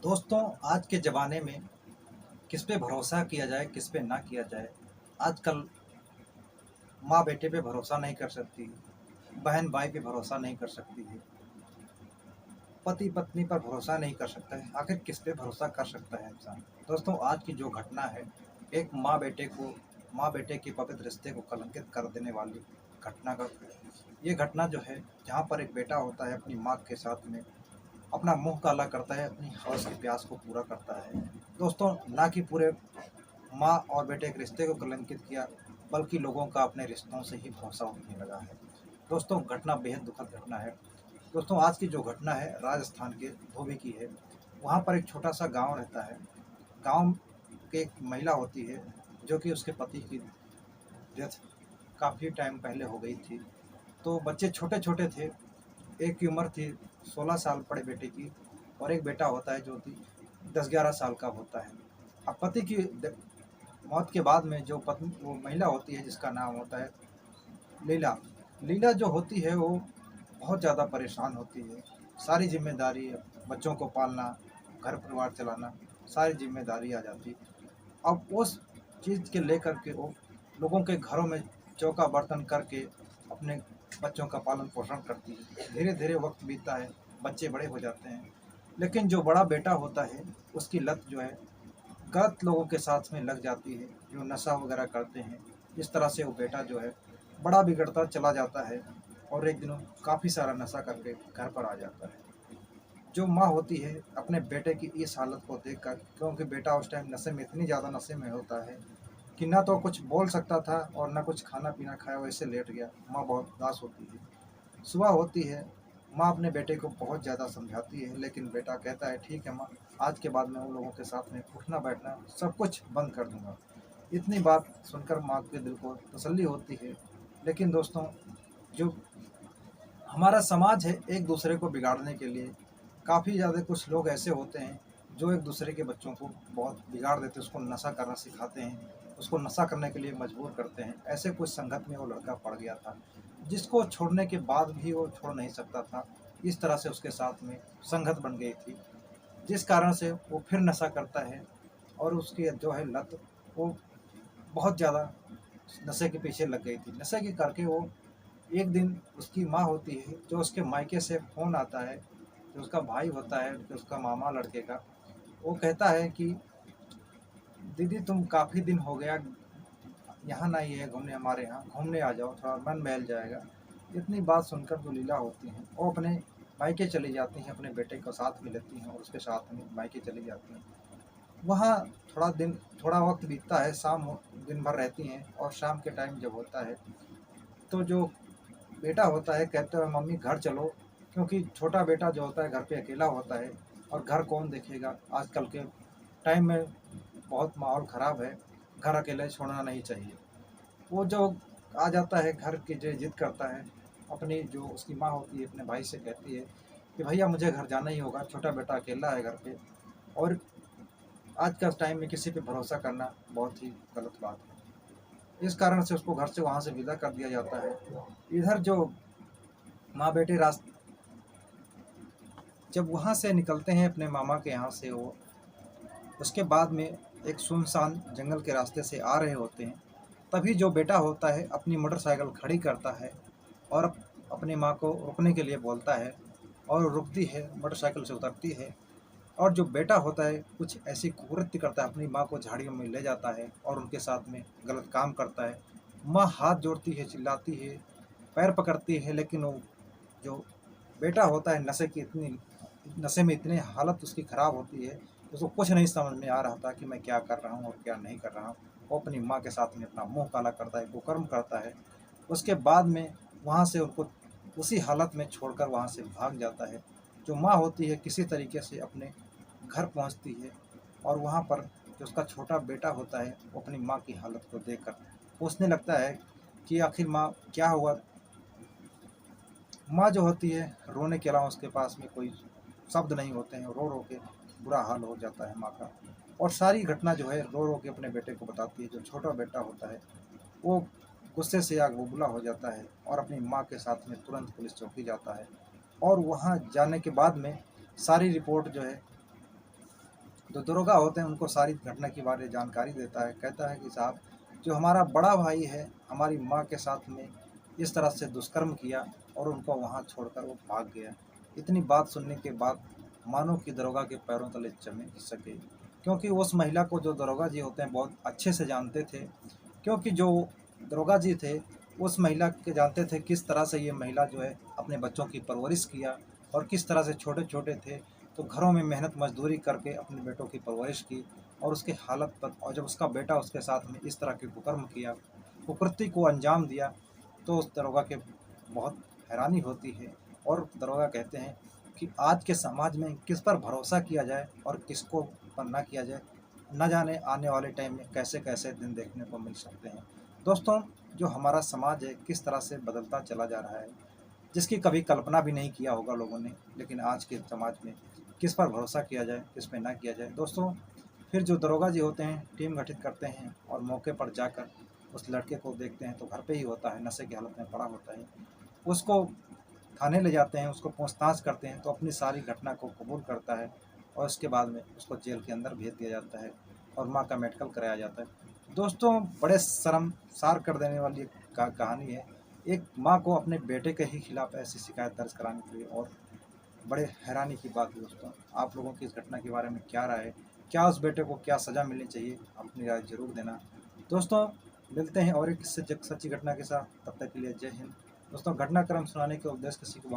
दोस्तों, आज के ज़माने में किस पे भरोसा किया जाए, किस पे ना किया जाए। आजकल माँ बेटे पे भरोसा नहीं कर सकती, बहन भाई पे भरोसा नहीं कर सकती है, पति पत्नी पर भरोसा नहीं कर सकता है। आखिर किस पे भरोसा कर सकता है इंसान। दोस्तों, आज की जो घटना है, एक माँ बेटे के पवित्र रिश्ते को कलंकित कर देने वाली घटना का ये घटना जो है, जहाँ पर एक बेटा होता है अपनी माँ के साथ में अपना मुंह काला करता है, अपनी हौस की प्यास को पूरा करता है। दोस्तों, ना कि पूरे माँ और बेटे के रिश्ते को कलंकित किया, बल्कि लोगों का अपने रिश्तों से ही भरोसा उठने लगा है। दोस्तों, घटना बेहद दुखद घटना है। दोस्तों, आज की जो घटना है राजस्थान के धोबी की है। वहाँ पर एक छोटा सा गांव रहता है। गांव की एक महिला होती है, जो कि उसके पति की डेथ काफ़ी टाइम पहले हो गई थी। तो बच्चे छोटे छोटे थे। एक की उम्र थी 16 साल बड़े बेटे की, और एक बेटा होता है जो कि 10-11 साल का होता है। अब पति की मौत के बाद में जो पत्नी वो महिला होती है, जिसका नाम होता है लीला। लीला जो होती है वो बहुत ज़्यादा परेशान होती है। सारी जिम्मेदारी, बच्चों को पालना, घर परिवार चलाना, सारी जिम्मेदारी आ जाती है। अब उस चीज़ के लेकर के वो लोगों के घरों में चौका बर्तन करके अपने बच्चों का पालन पोषण करती है। धीरे धीरे वक्त बीतता है, बच्चे बड़े हो जाते हैं, लेकिन जो बड़ा बेटा होता है उसकी लत जो है गलत लोगों के साथ में लग जाती है, जो नशा वगैरह करते हैं। इस तरह से वो बेटा जो है बड़ा बिगड़ता चला जाता है, और एक दिन काफ़ी सारा नशा करके घर पर आ जाता है। जो माँ होती है अपने बेटे की इस हालत को देखकर, क्योंकि बेटा उस टाइम नशे में इतनी ज़्यादा नशे में होता है कि ना तो कुछ बोल सकता था और ना कुछ खाना पीना खाया, वैसे लेट गया। माँ बहुत उदास होती है। सुबह होती है, माँ अपने बेटे को बहुत ज़्यादा समझाती है, लेकिन बेटा कहता है ठीक है माँ, आज के बाद मैं उन लोगों के साथ में उठना बैठना सब कुछ बंद कर दूंगा। इतनी बात सुनकर माँ के दिल को तसल्ली होती है। लेकिन दोस्तों, जो हमारा समाज है, एक दूसरे को बिगाड़ने के लिए काफ़ी ज़्यादा कुछ लोग ऐसे होते हैं जो एक दूसरे के बच्चों को बहुत बिगाड़ देते हैं, उसको नशा करना सिखाते हैं, उसको नशा करने के लिए मजबूर करते हैं। ऐसे कुछ संगत में वो लड़का पड़ गया था, जिसको छोड़ने के बाद भी वो छोड़ नहीं सकता था। इस तरह से उसके साथ में संगत बन गई थी, जिस कारण से वो फिर नशा करता है। और उसकी जो है लत, वो बहुत ज़्यादा नशे के पीछे लग गई थी। नशे के करके वो एक दिन, उसकी माँ होती है, जो उसके मायके से फ़ोन आता है, जो उसका भाई होता है, जो उसका मामा लड़के का, वो कहता है कि दीदी तुम काफ़ी दिन हो गया यहाँ नहीं है घूमने, हमारे यहाँ घूमने आ जाओ, थोड़ा मन बहल जाएगा। इतनी बात सुनकर जो लीला होती हैं वो अपने मायके चली जाती हैं, अपने बेटे को साथ में लेती हैं और उसके साथ में मायके चली जाती हैं। वहाँ थोड़ा वक्त बीतता है, दिन भर रहती हैं, और शाम के टाइम जब होता है तो जो बेटा होता है कहते हैं मम्मी घर चलो, क्योंकि छोटा बेटा जो होता है घर पे अकेला होता है, और घर कौन देखेगा। आजकल के टाइम में बहुत माहौल ख़राब है, घर अकेले छोड़ना नहीं चाहिए। वो जो आ जाता है घर की, जो जिद करता है, अपनी जो उसकी माँ होती है अपने भाई से कहती है कि भैया मुझे घर जाना ही होगा, छोटा बेटा अकेला है घर पे, और आज का टाइम में किसी पे भरोसा करना बहुत ही गलत बात है। इस कारण से उसको घर से वहाँ से विदा कर दिया जाता है। इधर जो माँ बेटे जब वहाँ से निकलते हैं अपने मामा के यहाँ से, वो उसके बाद में एक सुनसान जंगल के रास्ते से आ रहे होते हैं। तभी जो बेटा होता है अपनी मोटरसाइकिल खड़ी करता है और अपनी माँ को रुकने के लिए बोलता है, और रुकती है, मोटरसाइकिल से उतरती है। और जो बेटा होता है कुछ ऐसी कुकृत्य करता है, अपनी माँ को झाड़ियों में ले जाता है और उनके साथ में गलत काम करता है। माँ हाथ जोड़ती है, चिल्लाती है, पैर पकड़ती है, लेकिन वो जो बेटा होता है नशे में इतनी हालत उसकी ख़राब होती है, उसको कुछ नहीं समझ में आ रहा था कि मैं क्या कर रहा हूँ और क्या नहीं कर रहा हूँ। वो अपनी माँ के साथ में अपना मुंह काला करता है, कुकर्म करता है। उसके बाद में वहाँ से उनको उसी हालत में छोड़कर वहाँ से भाग जाता है। जो माँ होती है किसी तरीके से अपने घर पहुँचती है, और वहाँ पर जो उसका छोटा बेटा होता है वो अपनी माँ की हालत को देखकर पूछने लगता है कि आखिर माँ क्या हुआ। माँ जो होती है, रोने के अलावा उसके पास में कोई शब्द नहीं होते हैं, रो रो के बुरा हाल हो जाता है माँ का। और सारी घटना जो है रो रो के अपने बेटे को बताती है। जो छोटा बेटा होता है वो गुस्से से आग बबूला हो जाता है, और अपनी माँ के साथ में तुरंत पुलिस चौकी जाता है। और वहाँ जाने के बाद में सारी रिपोर्ट जो है जो दरोगा होते हैं उनको सारी घटना के बारे में जानकारी देता है। कहता है कि साहब, जो हमारा बड़ा भाई है, हमारी माँ के साथ में इस तरह से दुष्कर्म किया और उनको वहाँ छोड़कर वो भाग गया। इतनी बात सुनने के बाद मानो कि दरोगा के पैरों तले जमीन खिसक गई, क्योंकि उस महिला को जो दरोगा जी होते हैं बहुत अच्छे से जानते थे। क्योंकि जो दरोगा जी थे, उस महिला के जानते थे किस तरह से ये महिला जो है अपने बच्चों की परवरिश किया, और किस तरह से छोटे छोटे थे तो घरों में मेहनत मजदूरी करके अपने बेटों की परवरिश की, और उसकी हालत पर, और जब उसका बेटा उसके साथ में इस तरह के कुकर्म किया, कुकृत्य को अंजाम दिया, तो उस दरोगा के बहुत हैरानी होती है। और दरोगा कहते हैं कि आज के समाज में किस पर भरोसा किया जाए और किसको पर ना किया जाए, न जाने आने वाले टाइम में कैसे कैसे दिन देखने को मिल सकते हैं। दोस्तों, जो हमारा समाज है किस तरह से बदलता चला जा रहा है, जिसकी कभी कल्पना भी नहीं किया होगा लोगों ने, लेकिन आज के समाज में किस पर भरोसा किया जाए, किस पर ना किया जाए। दोस्तों, फिर जो दरोगा जी होते हैं टीम गठित करते हैं और मौके पर जाकर उस लड़के को देखते हैं तो घर पे ही होता है, नशे की हालत में पड़ा होता है। उसको थाने ले जाते हैं, उसको पूछताछ करते हैं तो अपनी सारी घटना को कबूल करता है, और उसके बाद में उसको जेल के अंदर भेज दिया जाता है और माँ का मेडिकल कराया जाता है। दोस्तों, बड़े शर्मसार कर देने वाली कहानी है। एक माँ को अपने बेटे के ही खिलाफ ऐसी शिकायत दर्ज करानी पड़ी, और बड़े हैरानी की बात है। दोस्तों, आप लोगों की इस घटना के बारे में क्या राय है? क्या उस बेटे को क्या सज़ा मिलनी चाहिए? अपनी राय ज़रूर देना। दोस्तों, मिलते हैं और एक किस्से सच्ची घटना के साथ। तब तक के लिए जय हिंद। दोस्तों, घटनाक्रम सुनाने के उद्देश्य किसी को